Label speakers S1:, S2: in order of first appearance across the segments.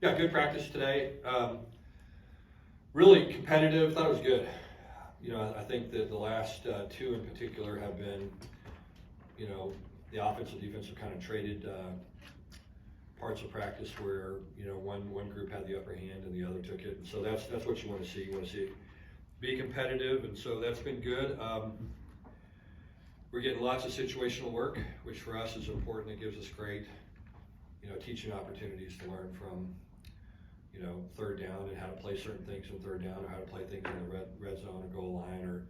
S1: Yeah, good practice today. Really competitive. Thought it was good. I think that the last two in particular have been, the offensive defense have kind of traded parts of practice where one group had the upper hand and the other took it, and so that's what you want to see. You want to see it be competitive, and so that's been good. We're getting lots of situational work, which for us is important. It gives us great, teaching opportunities to learn from, third down and how to play certain things in third down, or how to play things in the red zone or goal line or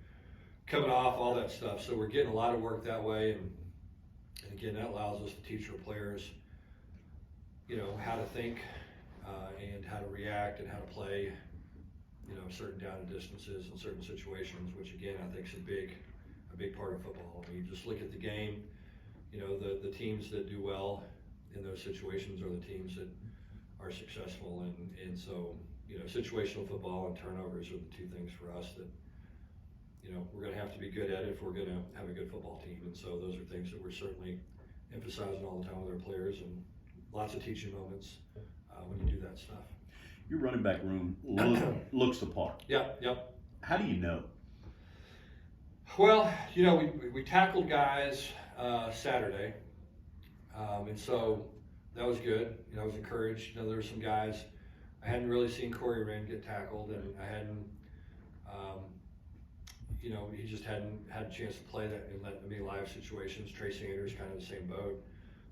S1: coming off, all that stuff. So we're getting a lot of work that way, and again, that allows us to teach our players, how to think and how to react and how to play, certain down and distances in certain situations, which again I think is a big part of football. I mean, you just look at the game, the teams that do well in those situations are the teams that are successful, and so situational football and turnovers are the two things for us that we're going to have to be good at if we're going to have a good football team, and so those are things that we're certainly emphasizing all the time with our players, and lots of teaching moments when you do that stuff.
S2: Your running back room looks the part.
S1: Yep.
S2: How do you know?
S1: Well, we tackled guys Saturday, and so that was good. I was encouraged. There were some guys I hadn't really seen Corey Wren get tackled, and I hadn't, he just hadn't had a chance to play that in many live situations. Trey Sanders, kind of the same boat.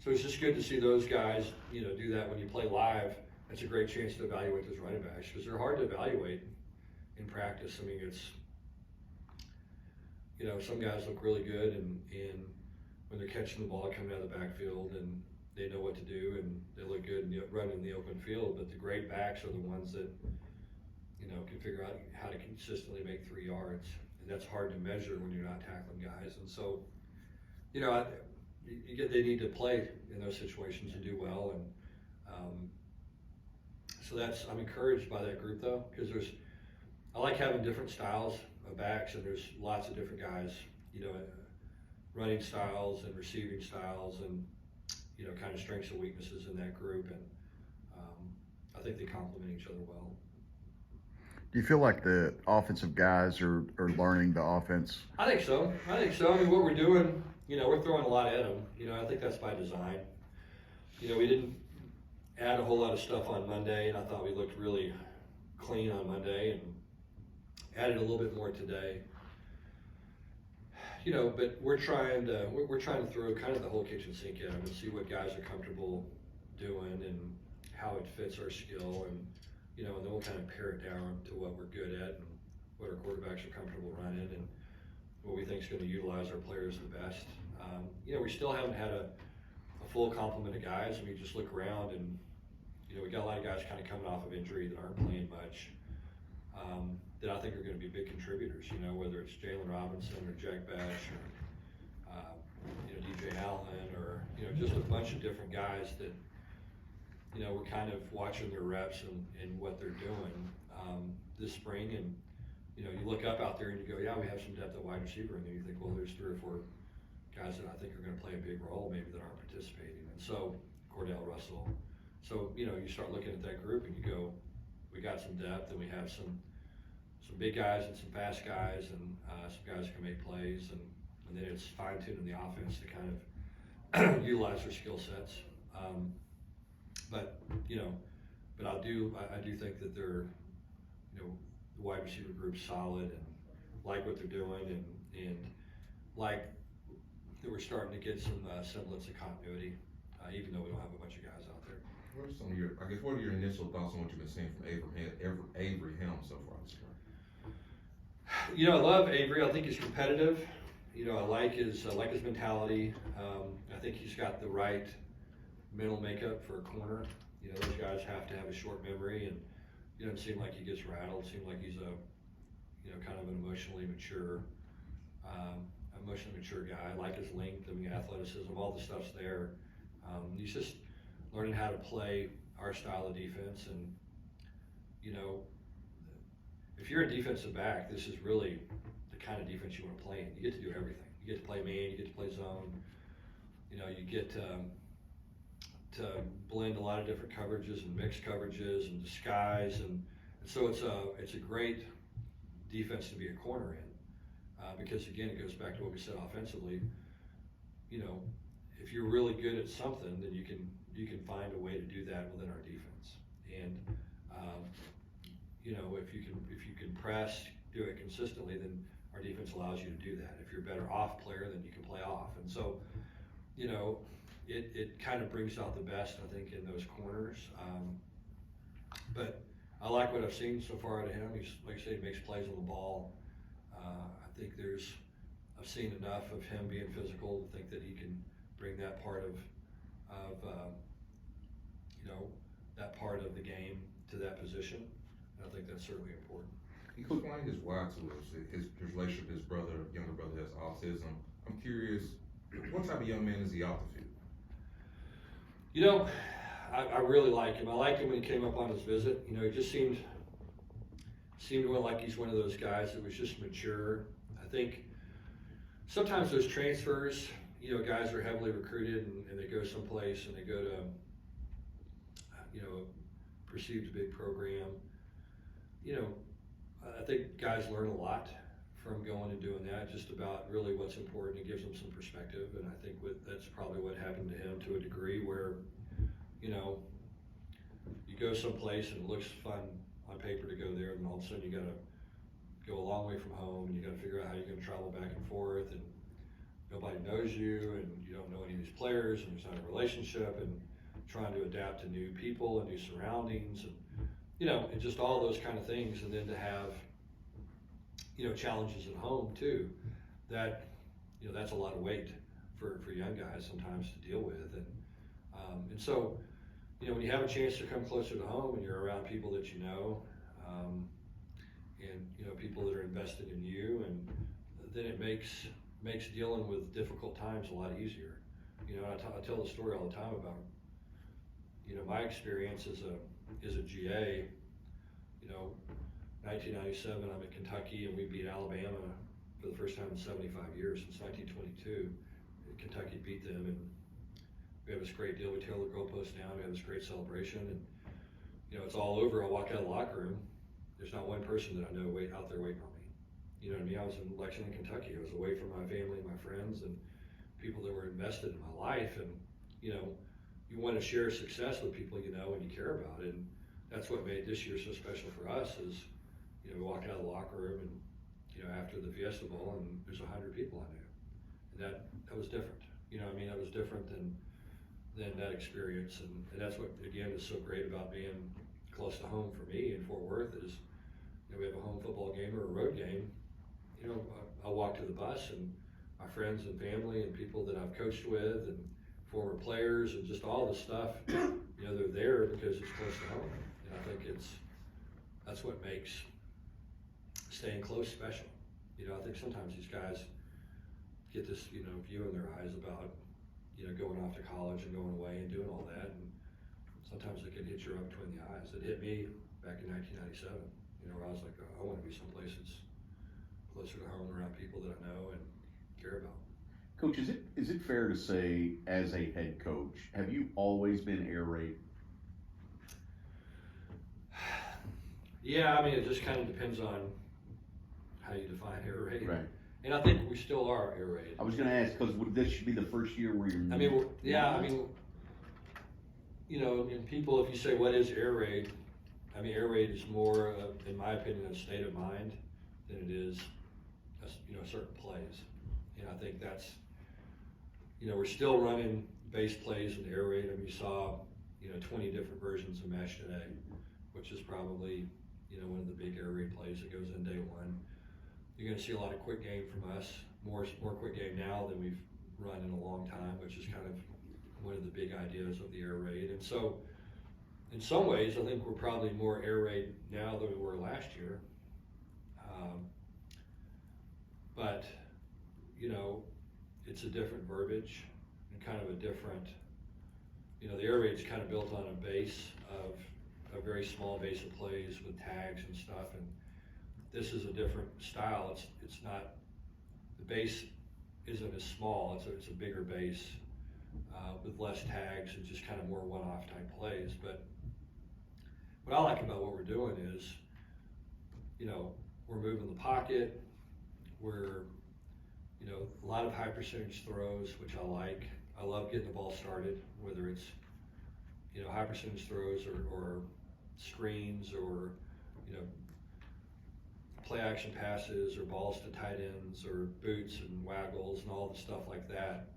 S1: So it's just good to see those guys, do that when you play live. It's a great chance to evaluate those running backs because they're hard to evaluate in practice. I mean, it's, some guys look really good, and when they're catching the ball coming out of the backfield, and they know what to do, and they look good and running in the open field. But the great backs are the ones that, can figure out how to consistently make 3 yards. And that's hard to measure when you're not tackling guys. And so, they need to play in those situations and do well. And so I'm encouraged by that group though, because I like having different styles of backs, and there's lots of different guys, running styles and receiving styles, and kind of strengths and weaknesses in that group, and I think they complement each other well.
S3: Do you feel like the offensive guys are learning the offense?
S1: I think so. I mean, what we're doing, we're throwing a lot at them. I think that's by design. We didn't add a whole lot of stuff on Monday, and I thought we looked really clean on Monday, and added a little bit more today. But we're trying to throw kind of the whole kitchen sink at them and see what guys are comfortable doing and how it fits our skill, and and then we'll kind of pare it down to what we're good at and what our quarterbacks are comfortable running and what we think is going to utilize our players the best. We still haven't had a full complement of guys. I mean, just look around, and we got a lot of guys kind of coming off of injury that aren't playing much. That I think are going to be big contributors, whether it's Jalen Robinson or Jack Bash or, DJ Allen or, just a bunch of different guys that, we're kind of watching their reps and what they're doing this spring. And, you look up out there and you go, yeah, we have some depth at wide receiver. And then you think, well, there's 3 or 4 guys that I think are going to play a big role maybe that aren't participating. And so Cordell Russell. So, you start looking at that group and you go, we got some depth, and we have some big guys and some fast guys, and some guys who can make plays, and then it's fine-tuning the offense to kind of utilize their skill sets. But I do think that they're, the wide receiver group's solid, and like what they're doing, and like that we're starting to get some semblance of continuity, even though we don't have a bunch of guys out there.
S4: What are your initial thoughts on what you've been seeing from Avery Helm so far this year?
S1: I love Avery. I think he's competitive. I like his mentality. I think he's got the right mental makeup for a corner. Those guys have to have a short memory, and it doesn't seem like he gets rattled. It seems like he's a, kind of an emotionally mature guy. I like his length, athleticism, all the stuff's there. He's just learning how to play our style of defense, and if you're a defensive back, this is really the kind of defense you want to play in. You get to do everything. You get to play man, you get to play zone. You get to blend a lot of different coverages and mixed coverages and disguise, and so it's a great defense to be a corner in, because again, it goes back to what we said offensively. You know, if you're really good at something, then you can find a way to do that within our defense. And you know, if you can press, do it consistently, then our defense allows you to do that. If you're a better off player, then you can play off. And so, you know, it kind of brings out the best, I think, in those corners. But I like what I've seen so far out of him. He's, like I say, he makes plays on the ball. I think I've seen enough of him being physical to think that he can bring that part of you know, that part of the game to that position. And I think that's certainly important.
S4: He explained his why to us, his relationship with his younger brother has autism. I'm curious, what type of young man is he off the field?
S1: You know, I really like him. I liked him when he came up on his visit. You know, he just seemed like he's one of those guys that was just mature. I think sometimes those transfers, you know, guys are heavily recruited and they go someplace and they go to, you know, a perceived big program. You know, I think guys learn a lot from going and doing that, just about really what's important. It gives them some perspective, and I think that's probably what happened to him to a degree, where, you know, you go someplace and it looks fun on paper to go there, and all of a sudden you got to go a long way from home, and you got to figure out how you're going to travel back and forth, and nobody knows you, and you don't know any of these players, and there's not a relationship, and trying to adapt to new people and new surroundings, and you know, and just all those kind of things, and then to have, you know, challenges at home too, that, you know, that's a lot of weight for young guys sometimes to deal with, and so, you know, when you have a chance to come closer to home and you're around people that you know, and you know, people that are invested in you, and then it makes dealing with difficult times a lot easier. You know, I tell the story all the time about, you know, my experience as a GA. You know, 1997, I'm in Kentucky, and we beat Alabama for the first time in 75 years, since 1922. Kentucky beat them, and we have this great deal. We tear the goalpost down. We have this great celebration, and you know, it's all over. I walk out of the locker room. There's not one person that I know out there waiting on me. You know what I mean? I was in Lexington, Kentucky. I was away from my family, my friends, and people that were invested in my life. And you know, you want to share success with people you know and you care about. And that's what made this year so special for us. Is, you know, we walk out of the locker room, and you know, after the Fiesta Bowl, and there's 100 people I knew, and that was different. You know what I mean? That was different than that experience, and that's what again is so great about being close to home for me in Fort Worth. Is, you know, we have a home football game or a road game. You know, I'll walk to the bus, and my friends and family and people that I've coached with and former players and just all the stuff, you know, they're there because it's close to home. And I think that's what makes staying close special. You know, I think sometimes these guys get this, you know, view in their eyes about, you know, going off to college and going away and doing all that, and sometimes it can hit you right between the eyes. It hit me back in 1997, you know, where I was like, oh, I want to be someplace that's closer to home, around people that I know and care about.
S2: Coach, is it fair to say, as a head coach, have you always been air raid?
S1: Yeah, I mean, it just kind of depends on how you define air raid.
S2: Right.
S1: And I think we still are air raid.
S2: I was going to ask, because this should be the first year where you're.
S1: I mean, you know, and people, if you say what is air raid, I mean, air raid is more, in my opinion, a state of mind than it is, you know, certain plays. And I think that's, you know, we're still running base plays in air raid. I mean, you saw, you know, 20 different versions of mesh today, which is probably, you know, one of the big air raid plays that goes in day one. You're going to see a lot of quick game from us, more quick game now than we've run in a long time, which is kind of one of the big ideas of the air raid. And so, in some ways, I think we're probably more air raid now than we were last year. But, you know, it's a different verbiage and kind of a different, you know, the air raid's kind of built on a base of a very small base of plays with tags and stuff, and this is a different style. It's not, the base isn't as small, it's a bigger base, with less tags and just kind of more one-off type plays. But what I like about what we're doing is, we're moving the pocket, we're, a lot of high percentage throws, which I like. I love getting the ball started, whether it's, high percentage throws or screens or, play action passes or balls to tight ends or boots and waggles and all the stuff like that.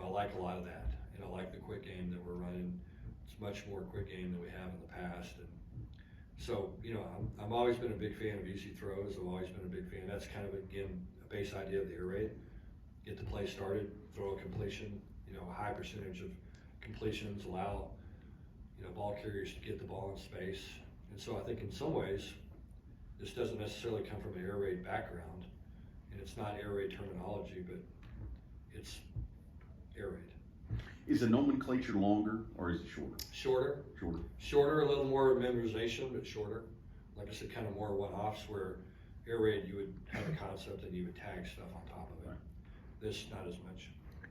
S1: I like a lot of that, and I like the quick game that we're running. It's much more quick game than we have in the past. And so, I've always been a big fan of easy throws. I've always been a big fan. That's kind of, again, a base idea of the air raid. Get the play started, throw a completion, a high percentage of completions allow, ball carriers to get the ball in space. And so I think in some ways, this doesn't necessarily come from an air raid background, and it's not air raid terminology, but it's air raid.
S2: Is the nomenclature longer or is it shorter?
S1: Shorter, a little more memorization, but shorter. Like I said, kind of more one-offs, where air raid, you would have a concept and you would tag stuff on top of it.
S2: Right.
S1: This, not as much.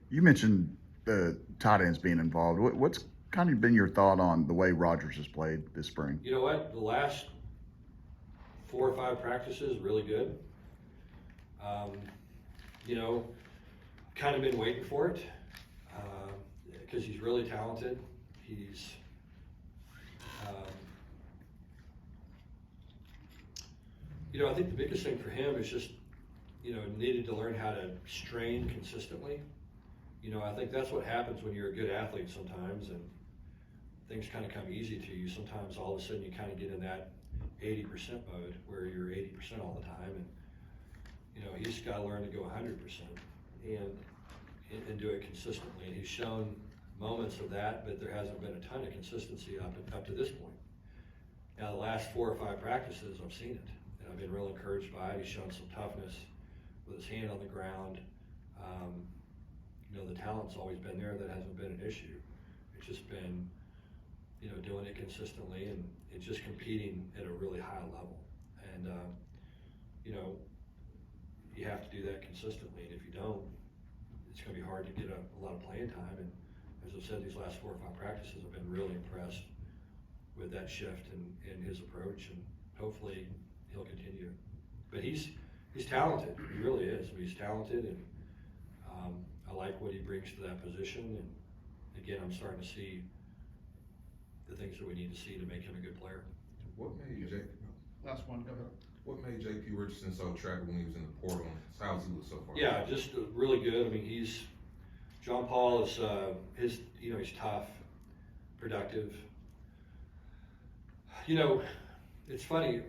S3: You mentioned the tight ends being involved. What's kind of been your thought on the way Rodgers has played this spring?
S1: You know what? The last 4 or 5 practices, really good. Kind of been waiting for it because he's really talented. He's I think the biggest thing for him is just needed to learn how to strain consistently. I think that's what happens when you're a good athlete sometimes, and things kind of come easy to you. Sometimes all of a sudden you kind of get in that 80% mode where you're 80% all the time, and he's got to learn to go 100% and do it consistently. And he's shown moments of that, but there hasn't been a ton of consistency up to this point. Now the last 4 or 5 practices, I've seen it, and I've been real encouraged by it. He's shown some toughness with his hand on the ground. The talent's always been there. That hasn't been an issue. It's just been, doing it consistently, and it's just competing at a really high level. And, you have to do that consistently. And if you don't, it's going to be hard to get a lot of playing time. And as I've said, these last 4 or 5 practices, I've been really impressed with that shift in his approach, and hopefully he'll continue. But he's talented. He really is. He's talented, and I like what he brings to that position. And again, I'm starting to see the things that we need to see to make him a good player.
S4: What made
S5: Last one, go ahead.
S4: What made J.P. Richardson so attractive when he was in the portal? How's he look so far?
S1: Yeah, just really good. I mean, John Paul is he's tough, productive. It's funny,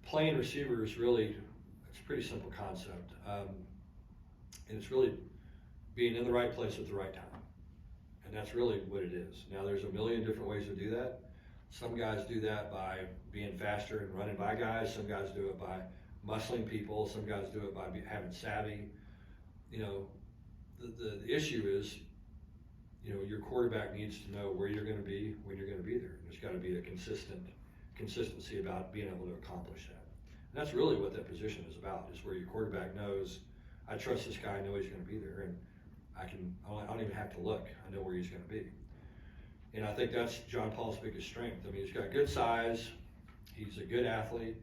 S1: playing receiver is really, it's a pretty simple concept, and it's really being in the right place at the right time, and that's really what it is. Now, there's a million different ways to do that. Some guys do that by being faster and running by guys. Some guys do it by muscling people. Some guys do it by having savvy. The issue is, your quarterback needs to know where you're going to be when you're going to be there. There's got to be a consistency about being able to accomplish that. And that's really what that position is about, is where your quarterback knows, I trust this guy, I know he's going to be there, and I don't even have to look. I know where he's going to be. And I think that's John Paul's biggest strength. I mean, he's got good size. He's a good athlete.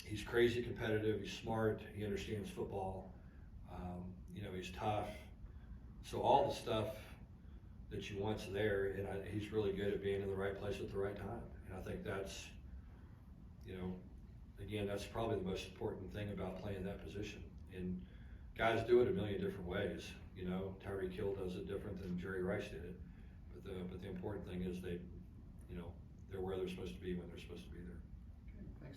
S1: He's crazy competitive. He's smart. He understands football. He's tough. So all the stuff that you want's there, and he's really good at being in the right place at the right time. And I think that's, again, that's probably the most important thing about playing that position. And guys do it a million different ways. Tyreek Hill does it different than Jerry Rice did it. But the important thing is they're where they're supposed to be when they're supposed to be there.
S5: Okay, thanks.